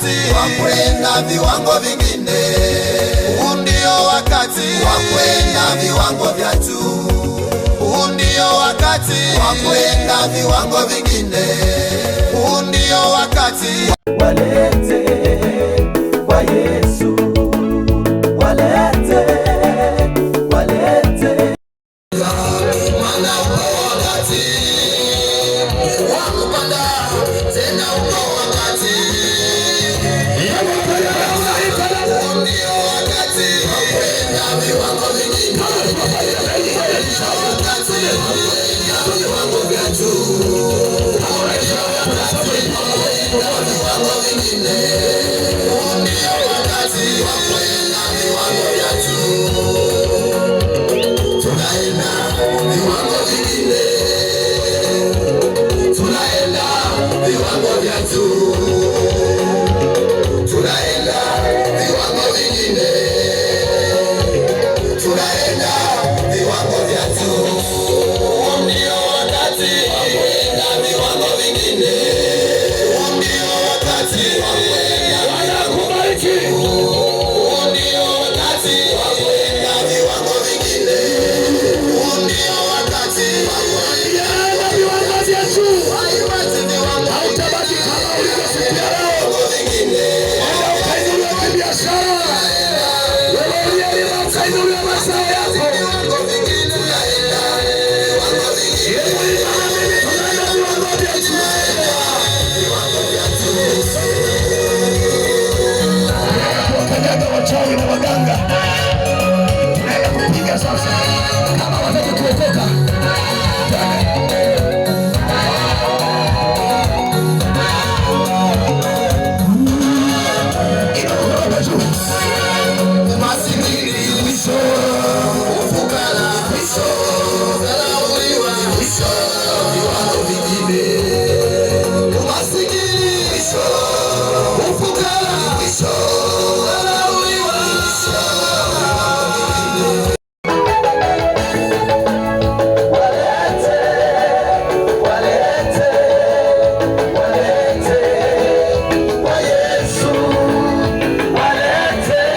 wakati wa kwenda viwango vingine. Huu ndio wakati wa kwenda viwango vya juu. Huu ndio wakati wa kwenda viwango vingine. Huu ndio wakati. Walete kwa Yesu, walete, walete. Maana wakati wa kupanda tena uko wakati. Huu ndio wakati wa kwenda viwango vingine. Wakati wa kwenda viwango vya juu. Viwango vingine. Huu ndio wakati wa kwenda viwango vya juu. Tunaenda viwango vingine. Tunaenda viwango vya juu. Tunaenda viwango vingine. Tunaenda viwango vya juu. Huu ndio wakati wa kwenda viwango vingine. Huu ndio wakati wa kwenda wanakubariki. Huu ndio wakati wa kwenda viwango vingine. Huu ndio wakati wa kwenda viwango vya juu. Hautabaki kama ulivyofikia viwango vingine. Enda ukainuliwe kibiashara. Wewe uliyelima ukainuliwe mazao yako. Viwango vingine. Tunaenda viwango vingine. Tunaenda viwango vya juu. Viwango vya juu. Tunaenda wachawi na waganga. Tunaenda kupiga sasa. Kama wataka kuokoka. Masikini mwisho, ufukara mwisho, dharauliwa mwisho, viwango vingine. Masikini mwisho, ufukara mwisho, dharauliwa mwisho, viwango vingine. Walete, walete, walete kwa Yesu, walete.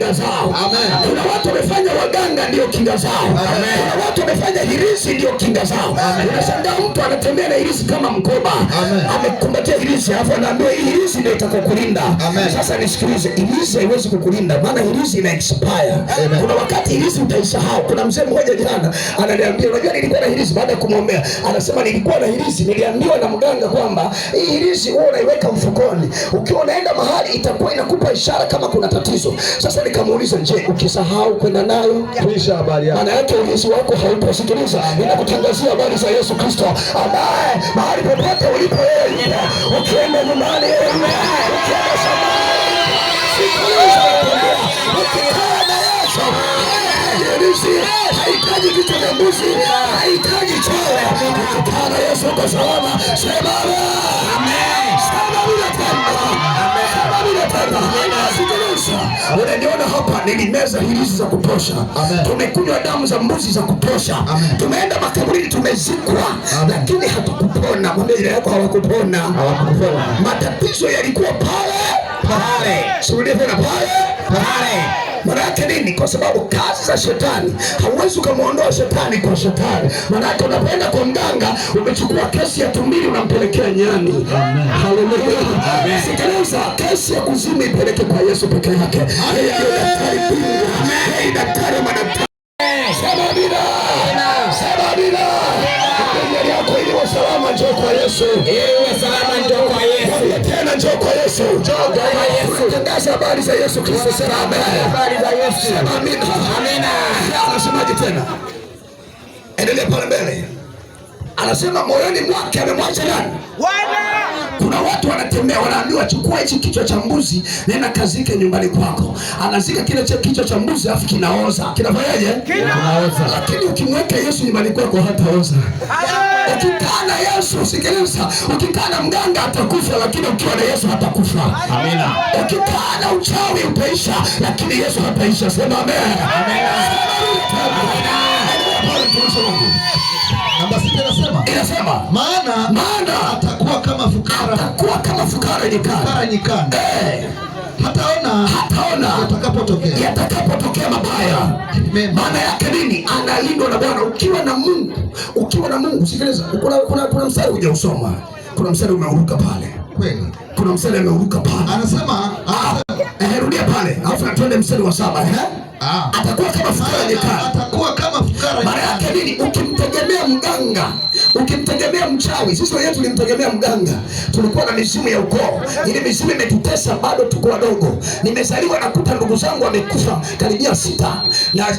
kinga zao. Kuna watu wamefanya waganga ndio kinga zao. Kuna watu wamefanya hirizi ndio kinga zao. Unashangaa mtu anatembea na hirizi kama mkoba, amekumbatia hirizi alafu anaambiwa hii hirizi ndio itakokulinda. Sasa nisikilize, hirizi haiwezi kukulinda, maana hirizi ina expire. Kuna wakati hirizi utaisahau. Kuna mzee mmoja jana ananiambia, unajua nilikuwa na hirizi, baada ya kumwombea anasema nilikuwa na hirizi, niliambiwa na mganga kwamba hii hirizi wewe unaiweka mfukoni, ukiwa unaenda mahali itakuwa inakupa ishara kama kuna tatizo. Sasa nikamuuliza, je, ukisahau kwenda nayo kuisha habari yako, maana yake hirizi wako haupo. Sikiliza, ninakutangazia habari za Yesu Kristo ambaye mahali popote ulipo yeye yupo. Ukienda nyumbani yeye yupo, ukienda shambani. Sikiliza, ukikaa na Yesu haitaji kitu cha mbuzi, haitaji chole. Ukikaa na Yesu uko salama. Sema amen. Sema bila tamba. Sema bila tamba. Sikiliza, unaniona hapa nilimeza hirizi za kutosha. Tumekunywa damu za mbuzi za kutosha. Tumeenda makaburini tumezikwa, lakini hatukupona. Mwambie jirani yako hawakupona. Matatizo yalikuwa pale. Sirudie tena pale. Maana yake nini? Kwa sababu kazi za shetani hauwezi kumuondoa shetani kwa shetani. Maana yake unapoenda kwa mganga umechukua kesi ya tumbili unampelekea nyani. Haleluya. Sikiliza, kesi ya kuzimu ipeleke kwa Yesu peke yake. Yeye ndio daktari bingwa. Yeye daktari madaktari. Sema bila. Sema bila. Mbele yako ili salama, njoo kwa Yesu. Ili salama, njoo kwa Yesu. Tena njoo kwa Yesu. Njoo kwa Yesu. Tangaza habari za Yesu Kristo. Sema habari za Yesu. Sema amina. Amina. Anasemaje tena? Endelea pale mbele. Anasema moyoni mwake amemwacha nani? Bwana. Kuna watu wanatembea wanaambiwa chukua hichi kichwa cha mbuzi nenda kazike nyumbani kwako. Anazika kile kichwa cha mbuzi afu kinaoza. Kinafanyaje? Kinaoza. Lakini ukimweka Yesu nyumbani kwako hataoza. Ukikaa na Yesu, sikiliza, ukikaa na mganga atakufa, lakini ukiwa na Yesu hatakufa. Amina. Ukikaa na uchawi utaisha, lakini Yesu hataisha. Sema amen. Amina. Namba 6 inasema maana atakuwa kama fukara nyikani. Hataona yatakapotokea mabaya. Maana yake nini? Analindwa na Bwana. Ukiwa na Mungu, sikiliza, kuna mstari hujausoma. Kuna mstari umeuruka pale. Kweli. Kuna mstari umeuruka pale. Anasema rudia pale. Alafu twende mstari wa 7. Atakuwa kama fukara nyikani. Maana yake nini? Ukimtegemea mganga, ukimtegemea mchawi. Sisi wenyewe tulimtegemea mganga, tulikuwa na mizimu ya ukoo. Ile mizimu imetutesa bado tuko wadogo. Nimezaliwa nakuta ndugu zangu wamekufa karibia 6,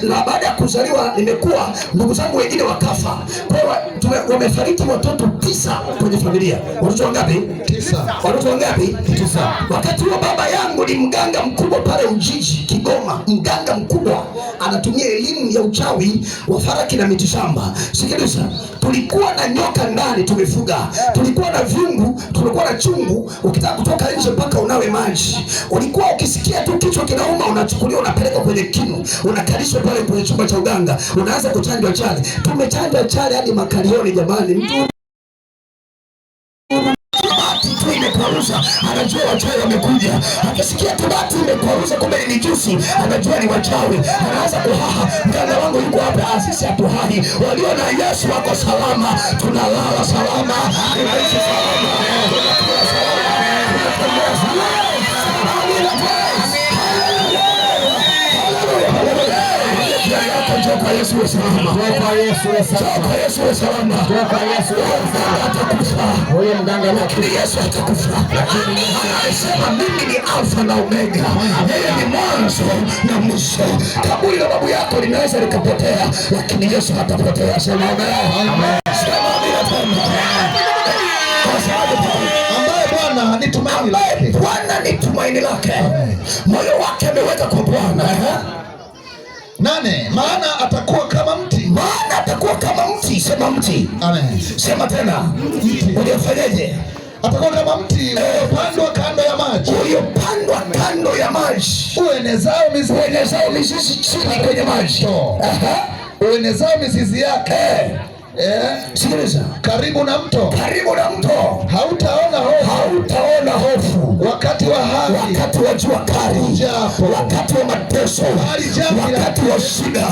na baada ya kuzaliwa nimekuwa ndugu zangu wengine wakafa. Kwa hiyo wamefariki watoto 9 kwenye familia. Watoto wangapi? 9. Watoto wangapi? 9. Wakati huo baba yangu ni mganga mkubwa pale Ujiji Kigoma, mganga mkubwa, anatumia elimu ya uchawi wa faraki na mitishamba. Sikiliza, tulikuwa na nyoka ndani tumefuga, tulikuwa na vyungu, tulikuwa na chungu. Ukitaka kutoka nje mpaka unawe maji. Ulikuwa ukisikia tu kichwa kinauma unachukuliwa unapeleka kwenye kinu, unakalishwa pale kwenye chumba cha uganga, unaanza kuchanjwa chale. Tumechanjwa chale hadi makalioni jamani. Mtu imekwaruza anajua wachawi wamekuja. Akisikia tubati imekwaruza kumbe ni jusi, anajua ni wachawi. Anaanza kuhaha, mganga wangu yuko hapa. Sisi hatuhahi, walio na Yesu wako salama. Tunalala salama, tunaishi salama, tunakula salama, tunatembea salama. Njoo kwa Yesu wa salama. Njoo kwa Yesu wa salama. Njoo kwa Yesu wa salama. Njoo kwa Yesu wa salama. Atakufa. Huyo mganga lakini Yesu atakufa. Lakini anasema mimi ni Alfa na Omega. Yeye ni mwanzo na mwisho. Kaburi la babu yako linaweza likapotea, lakini Yesu hatapotea. Sema amen. Amen. Sema amen. Kwa sababu ambaye Bwana ni tumaini lake. Bwana ni tumaini lake. Moyo wake ameweka kwa Bwana. 8. Maana atakuwa kama mti. Maana atakuwa kama mti. Sema mti. Amen. Sema tena mti. Uliofanyaje? Atakuwa kama mti uliopandwa kando ya maji. Uliopandwa kando ya maji. Uenezao mizizi chini kwenye maji. Uenezao mizizi yake. Sikiliza, karibu na mto. Hautaona hofu wakati wa haki, wakati wa jua kali, wakati wa mateso. Yesu. Wakati wa shida,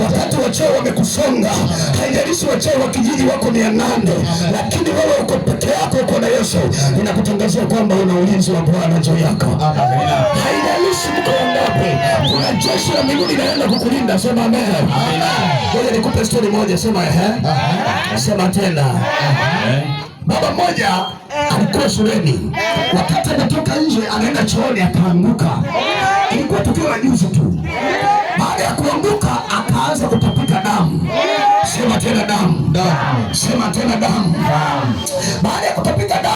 wakati wachawi wamekusonga, haijalishi wachawi wa kijiji wako 800, lakini wewe uko peke yako, uko na Yesu. Ninakutangazia kwamba una ulinzi wa Bwana juu yako. Haijalishi mko wangapi, kuna jeshi la mbinguni linaenda kukulinda. Sema amen. Ngoja nikupe story moja. Sema sema tena. Baba mmoja alikuwa shuleni, wakati anatoka nje anaenda chooni akaanguka. Ilikuwa tukio la juzi tu. Baada ya kuanguka akaanza kutapika damu. Sema tena damu. Sema tena damu. Baada ya kutapika damu